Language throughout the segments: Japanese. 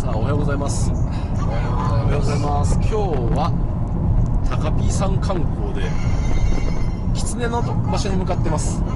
さあおはようございます。おはようございます。今日は高ピー山観光で狐の場所に向かってます。狐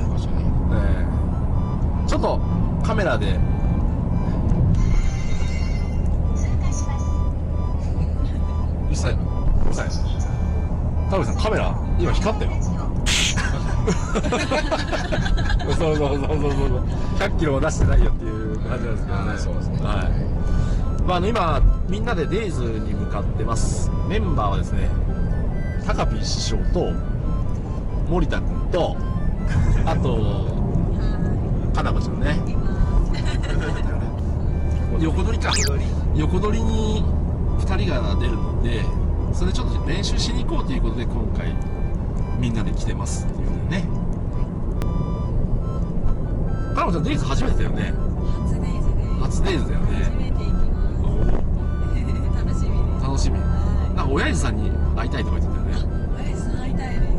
の場所に、ちょっとカメラでうるさい、うるさい。田辺さんカメラ今光ったよ。そう100キロも出してないよっていう感じなんですけどね。そうですね。はい。まあ今みんなでデイズに向かってます。メンバーはですね、高ピー師匠と森田君とあとかなこちゃんね。横取りか。横取りに2人が出るので、それちょっと練習しに行こうということで今回みんなで来てますっていうね。かなこちゃんデイズ初めてだよね。初デイズだよね。初めて行きます。楽しみです。楽しみ。なんか親父さんに会いたいとか言ってたよね。親父さん会いたいです。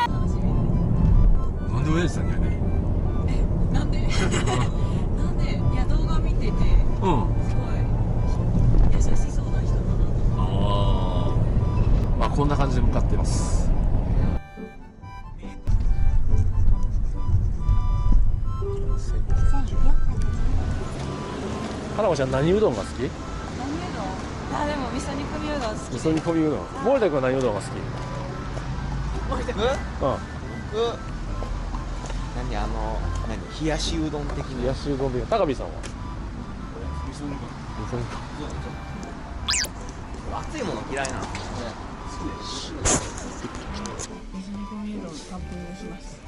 楽しみです。なんで親父さんに会いたい？なんでなんで、いや動画見てて、すごい優しそうな人だなと思って。まあこんな感じで向かってます。かなこちゃん何うどんが好き？何うどん？あ、でも味噌煮込みうどん好きです。味噌煮込みうどん。森田君は何うどんが好き？森田君？冷やしうどん的な。冷やしうどんで。高見さんは？味噌煮込み。熱いもの嫌いなの。味噌煮込みうどん単品にします。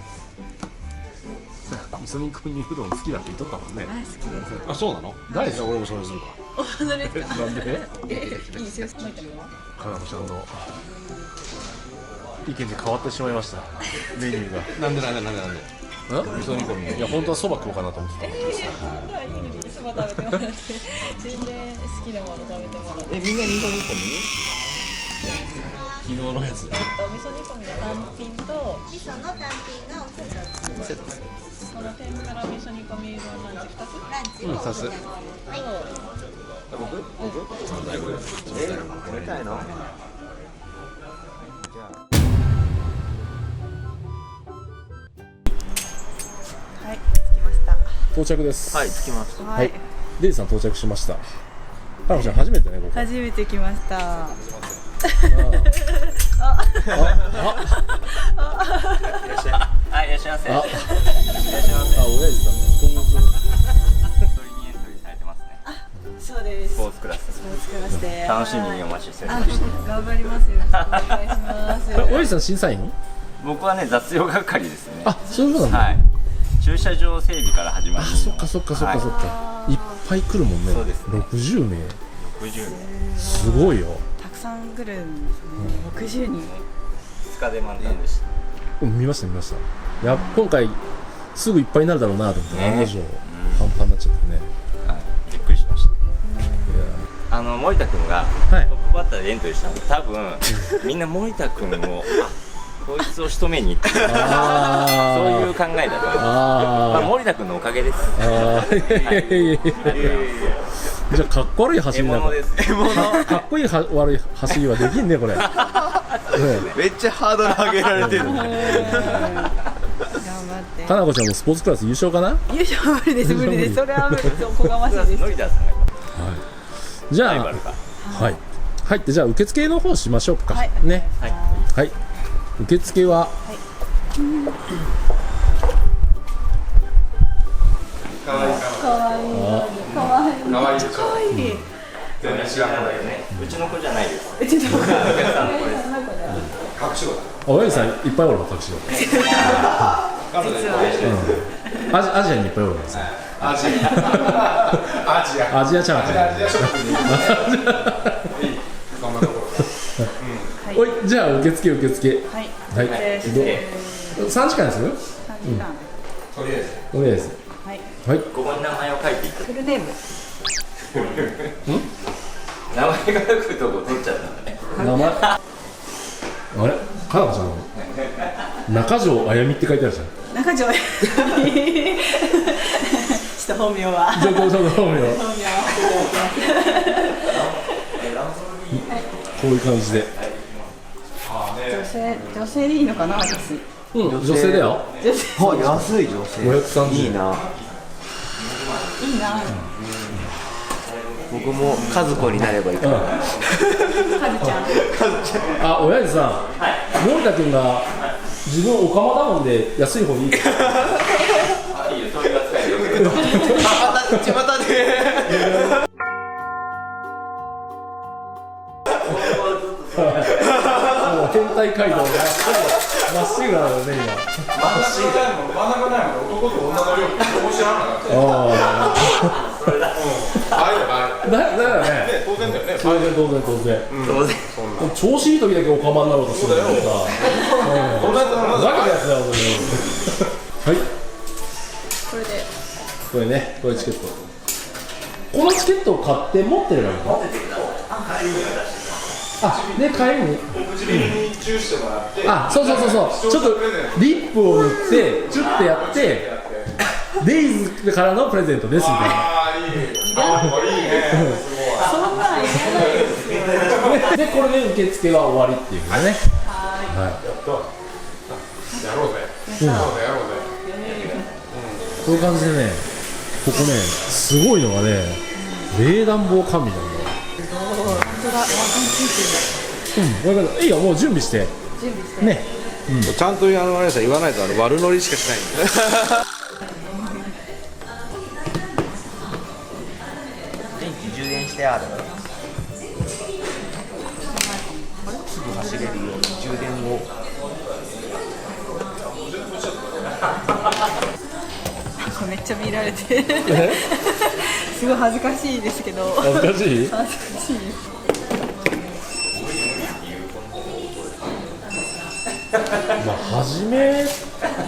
味噌煮込みうどん好きだって言っとったもんね。大好きです。あ、そうなの？誰ですか？俺もそれするか。お、本当ですか？なんで？いいですよ。森田君は？かなこちゃんの意見で変わってしまいました。メニューが。なんで。味噌煮込み。いや本当はそば食おうかなと思ってた。本当はいいです。そば食べてもらって、全然好きなもの食べてもらって。みんな味噌煮込昨日のやつ。味噌煮込みの単品と味噌の単品がおセット。この天ぷら味噌煮込みうどんランチ2つランチうん、さす。僕これたいの。じゃあはい、着きました。到着です。はい、着きました。はい。デイズさん到着しました。かなこちゃん初めてね、ここ。初めて来ました。あはい、いらっしゃいませ。あ、いらっしゃいませ。あ、親父さんの登場。鳥にエントリーされてますね。そうです。スポーツクラス。スポーツクラスで楽しみにお待ちしておりあ、ました。頑張ります。よろしくお願いします。親父さん審査員？僕はね、雑用係ですね。あ、そういうことなんだ。はい。駐車場整備から始まり。あ、そっか。いっぱい来るもんね。そうですね60名。 60名。すごいよ。たくさん来るんですね。60人。2日で満タンでした。見ました。いや、今回すぐいっぱいになるだろうなと思って、ね案の定パンパンになっちゃってね。はい。びっくりしました。いや森田君がはいトップバッターでエントリーしたので、多分みんな森田君をこいつを仕留めに行ってそういう考えだと思う。まあ森田君のおかげです。じゃあかっこ悪い走りなんか獲物です。獲物。かっこいいは悪い走りはできんねこれ。めっちゃハードル上げられてる。頑張って。かなこちゃんもスポーツクラス優勝かな。優勝は無理です。無理です。それは無理です。おこがましいです。ノリダーさんがじゃあライバルか。はい入ってじゃあ受付の方しましょうか。はいね。はい。はい。受付はかわいい。うちの子じゃないです。ちょっと。お客さんの子です。親父さんいっぱいおるの隠し子。アジアにいっぱいおるんですよ。アジアチャンピオン。おい、じゃあ受付。はい。はい。3時間ですよ。 3時間。とりあえず。はい。はい。ここに名前を書いていた。フルネーム。名前が書くとこ取っちゃったんだね。名前。あれ、かなこちゃんの中条あやみって書いてあるじゃん。中条ちょっと本名はちょっと本名本名はこういう感じで女性でいいのかな私。うん女性だよ女性あ、安い女性530いいな。いいな。僕も和子になればいいかな。カズちゃん。あ、親父さん、森田君が自分オカマだもんで安い方にいいかいいよ、そういう扱いよ。巷でもう天体街道まっしぐらだよね今真ん中ないもん、男と女の量ってどう知らなかったああれだだよね当然だよね。当然調子いい時だけオカマになろうとするんだからさこんなやつなんだふざけたやつだよはいこれで。これね、これチケットこのチケットを買って持ってればいいの？あ、で帰りに唇にチューしてもらって、あ、そうちょっとリップを塗ってチュッてやってデイズからのプレゼントですみたいなああ、いい。ああ、いいね。そんなんいらないですよ。で、これで受付は終わりっていうねはやろうぜ。やろうぜ。い、こういう感じでねここね、すごいのがね冷暖房完備なんだよ本当だ。ワンついてる。うん、分かる。いいよ、もう準備して準備して。ねちゃんとあれさ言わないと悪ノリしかしないんだ。電気充電してある。すぐ走れるように充電を。めっちゃ見られて。すごい恥ずかしいですけど。恥ずかしい恥ずかしい。まあ始め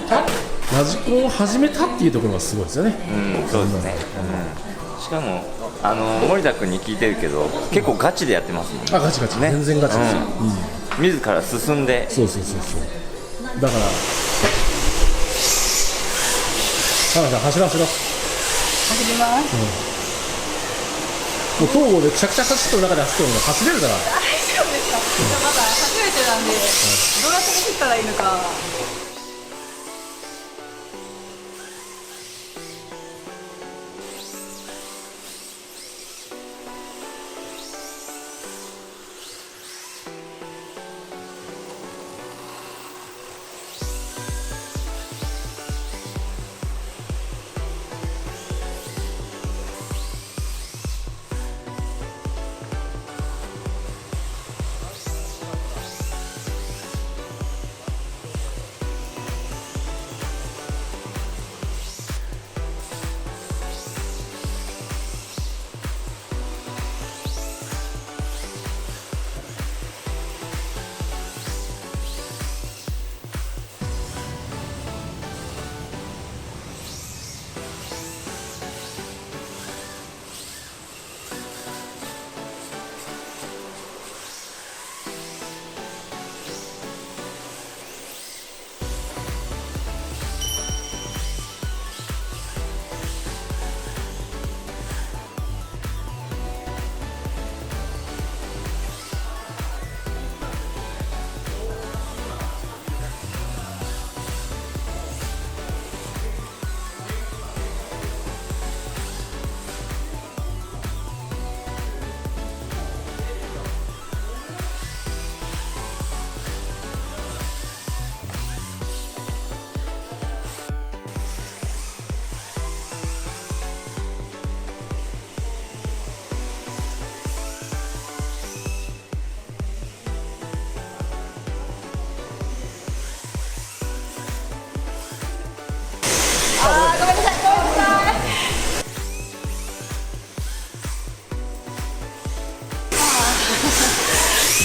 たラジコンを始めたっていうところがすごいですよねうん、そうですね。しかも、森田君に聞いてるけど、結構ガチでやってますもんね。あ、ガチガチ、全然ガチですよ、自ら進んで。そうだから田中さん走ろう走ります。もう東郷でくしゃくしゃ走ってる中で走ってるのが走れるから大丈夫ですか。まだ初めてなんで、どうやって走ったらいいのか。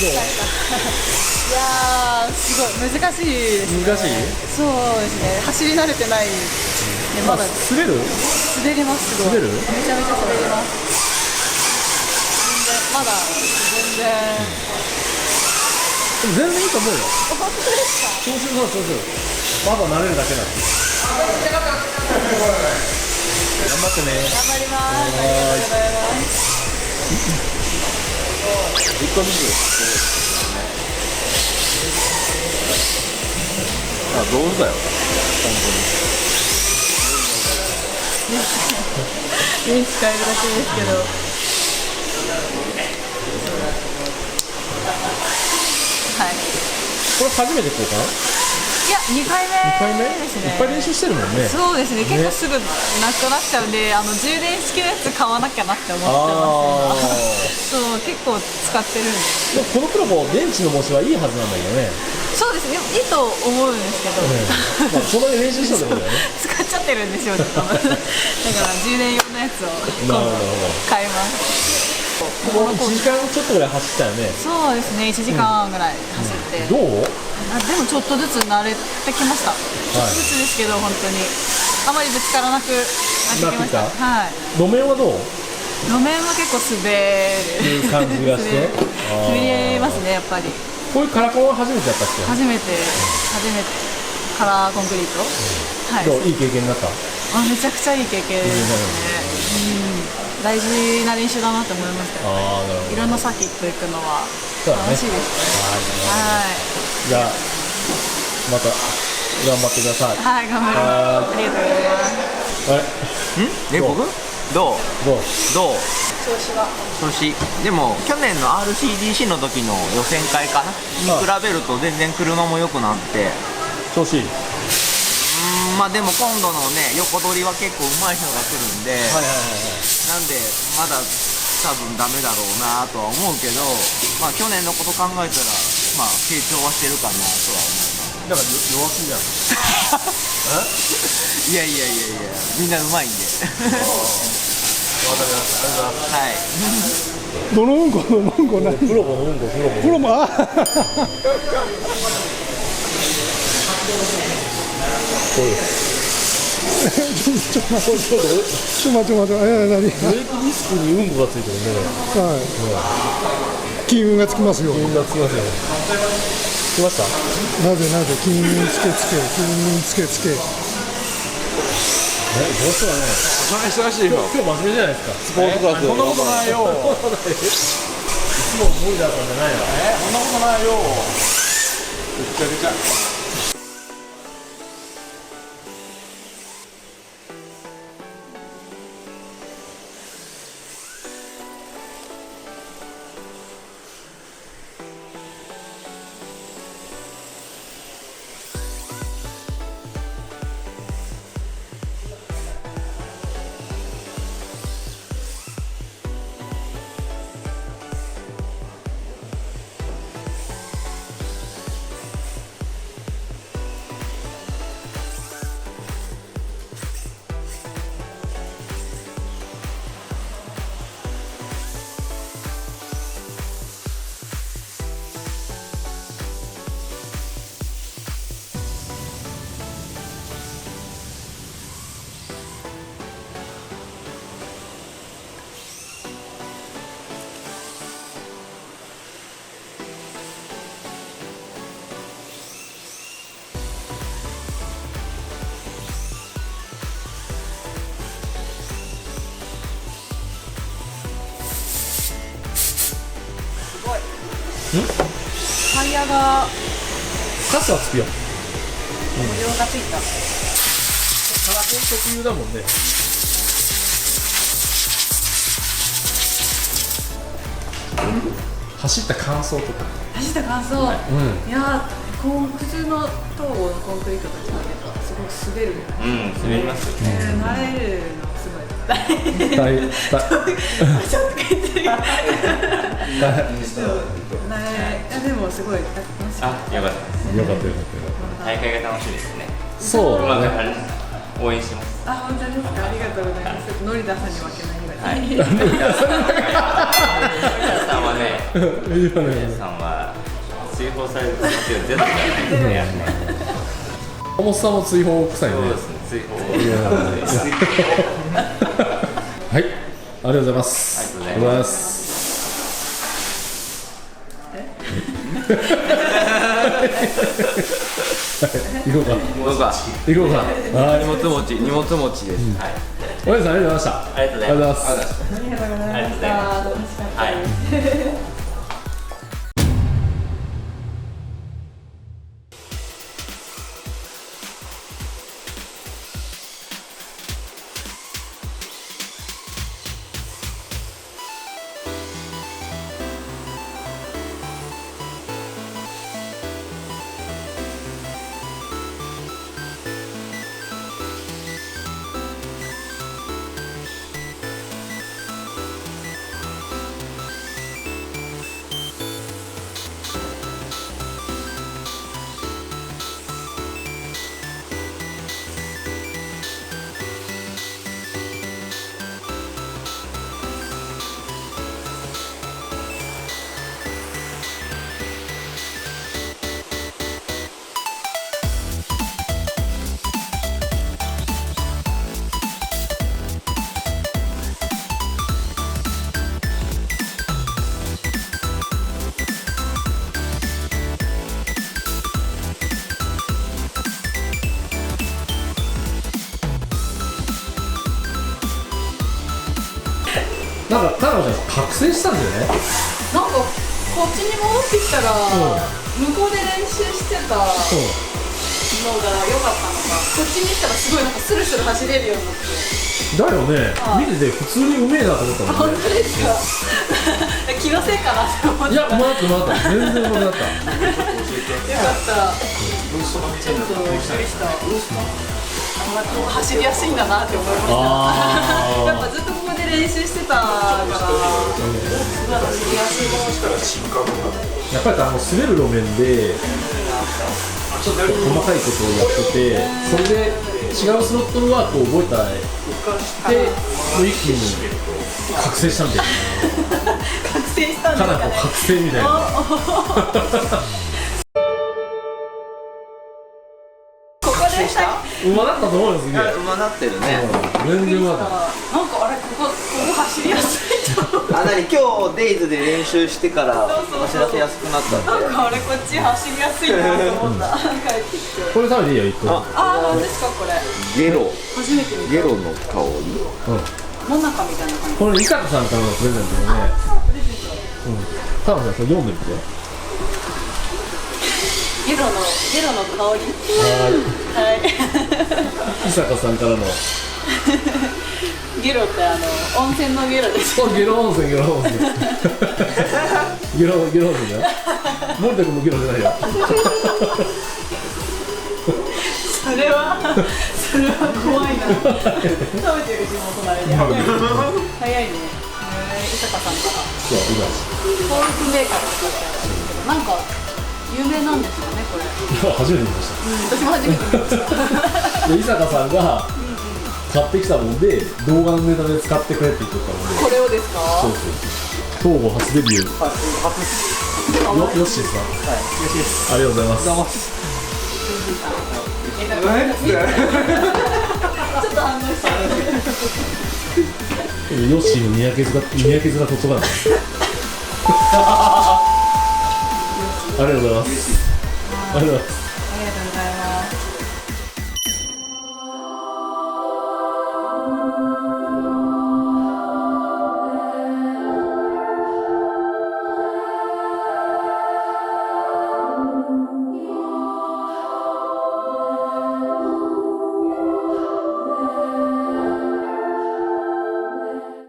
いやー、すごい難しいですね。難しいそうですね、走り慣れてない、ね、まだ滑る滑ります。すごい滑るめちゃめちゃ滑ります。全然まだでも全然いいと思うよ本当ですか。調子よさ調子よまだ慣れるだけだって張ってね。頑張ります。ありがとうございます。1個ずつ。あ、上手だよ。電子変えるだけですけど。はい。これ初めてこうかな。いや、2回目ですね。いっぱい練習してるもんね。そうですね、結構すぐなくなっちゃうんで、充電式のやつ買わなきゃなって思ってますそう、結構使ってるんで。でもこのプロも電池の持ちはいいはずなんだけどね。そうですね、いいと思うんですけど、まあ、そんなに練習したってことだよね。使っちゃってるんですよ、多分だから充電用のやつを今度買います。ここ1時間ちょっとぐらい走ったよね。そうですね、1時間ぐらい走って、どう？あでもちょっとずつ慣れてきました、ちょっとずつですけど、本当にあまりぶつからなくなってきました。はい、路面はどう？路面は結構滑る感じがして滑りますね、やっぱり。こういうカラコンは初めてだったっけ？初めてカラーコンクリート、はい、どう？いい経験になった？あ、めちゃくちゃいい経験ですね。大事な練習だなって思いましたよね。いろんなサーキット行くのは楽しいですね。はい。じゃあまた頑張ってください。はい、頑張ります。ありがとうございます。あれ？僕？どう？調子は？調子でも去年の RCDC の時の予選会かなに比べると全然車も良くなって、調子いい。まあでも今度のね横取りは結構上手い人が来るんで、なんでまだ多分ダメだろうなとは思うけど、まあ去年のこと考えたらまあ成長はしてるかなとは思います。だから弱気じゃん。いやみんな上手いんでわかりました。ありがとうございます。はい。どのうんこのうんこない。プロもプロもそうです。ちょっと待って何？ブレーキディスクにうんこがついてるね。はい。金運がつきますよ。みんなつきますよ。来ました？なぜ金運つけ。どうしたらね。忙しいよ。今日真面目じゃないですか。スポーツクラス。そんなことないよ。いつも無理だったんじゃないの？そんなことないよ。ぐっちゃぐちゃ。タイヤがカスはつくよ。模様がついた。カラコン特有だもんね。走った感想とか。走った感想、いや普通の東郷のコンクリートと違ってすごく滑る。滑りますよね。慣れるのすごい。ちょっと書いてる。でもすごい楽しい。あ、よかったです。よかった。大会が楽しみですね。そうだね。応援します。あ、本当ですか。ありがとうございます。ノリダさんに負けないぐらい。森田さんはね、森田さんは追放される可能性がゼロじゃないですね。小本さんも追放臭いね。そうですね、追放。はい、ありがとうございます。ありがとうございます。え行こうか僕は行こうかはい荷物持ちです、はいおやさんありがとうございましたありがとうございますありがとうございますありがとうございますはいなんか田辺ちゃん覚醒したんだよねなんかこっちに戻ってきたら向こうで練習してたのが良かったのか、こっちに来たらすごいなんかスルスル走れるようになって。だよね見てて普通にうめえなと思ったもんね本当ですか気のせいかなって思っていやうまかった全然うまくなったよかったちょっとびっくりしたなんか走りやすいんだなって思いましたやっぱずっとここで練習してたから走りやすいやっぱり滑る路面で細かいことをやっててそれで違うスロットルワークを覚えたでもう一気に覚醒したみたいな覚醒したんですかね覚醒みたいなここでうまなったと思うんですねうまなってるね全然うまかったなんかあれここ走りやすいと思ってあ、なに今日デイズで練習してから走らせやすくなったんでなんかあれこっち走りやすいなと思った帰ってきてこれ食べていいよ一個何ですかこれゲロ初めて見たゲロの香りもなかみたいな感じこれ伊坂さんからのプレゼントだね田辺さんそれ読んでみてゲロの香りはい伊坂さんからのゲロって温泉のゲロですそうゲロ温泉ゲロ温泉ゲロ温泉だよ森田君もゲロじゃないよそれは怖いな食べてる地元なりで早いね伊坂さんからそういいですコーヒーメーカーって書いてあるんですけどなんか有名なんですよねこれいや初めて見まし私も初めて見ましたたで伊坂さんが買ってきたもんで動画のネタで使ってくれって言ってたもんでこれをですかそうそう東郷初デビューよっしーさんはいありがとうございますちょっと反応したヨッシーのにやけずが言葉なんですありがとうございますありがとうございます